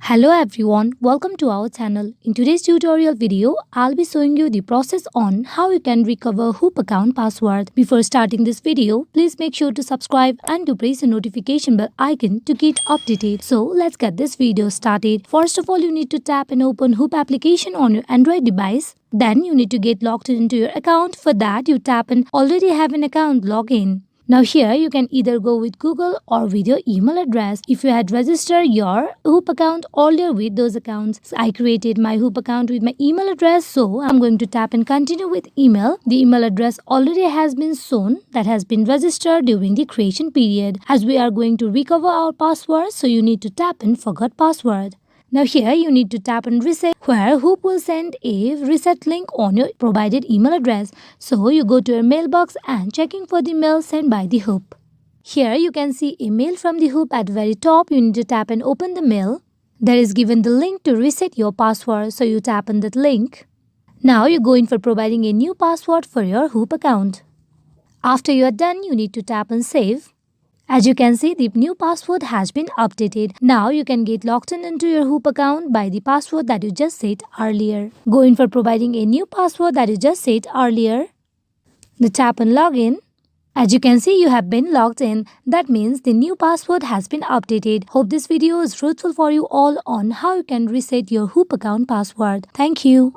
Hello everyone, welcome to our channel. In today's tutorial video, I'll be showing you the process on how you can recover Hoop account password. Before starting this video, please make sure to subscribe and to press the notification bell icon to get updated. So let's get this video started. First of all, you need to tap and open Hoop application on your Android device. Then you need to get logged into your account. For that, you tap and already have an account login. Now here you can either go with Google or with your email address if you had registered your Hoop account earlier with those accounts. So I created my Hoop account with my email address, so I'm going to tap and continue with email. The email address already has been shown that has been registered during the creation period. As we are going to recover our password, so you need to tap and forgot password. Now here you need to tap on reset, where Hoop will send a reset link on your provided email address. So you go to your mailbox and checking for the mail sent by the Hoop. Here you can see a mail from the Hoop at the very top. You need to tap and open the mail. There is given the link to reset your password, so you tap on that link. Now you go in for providing a new password for your Hoop account. After you are done, you need to tap on save. As you can see, the new password has been updated. Now you can get logged into your Hoop account by the password that you just set earlier. Go in for providing a new password that you just set earlier. Now tap on login. As you can see, you have been logged in. That means the new password has been updated. Hope this video is fruitful for you all on how you can reset your Hoop account password. Thank you.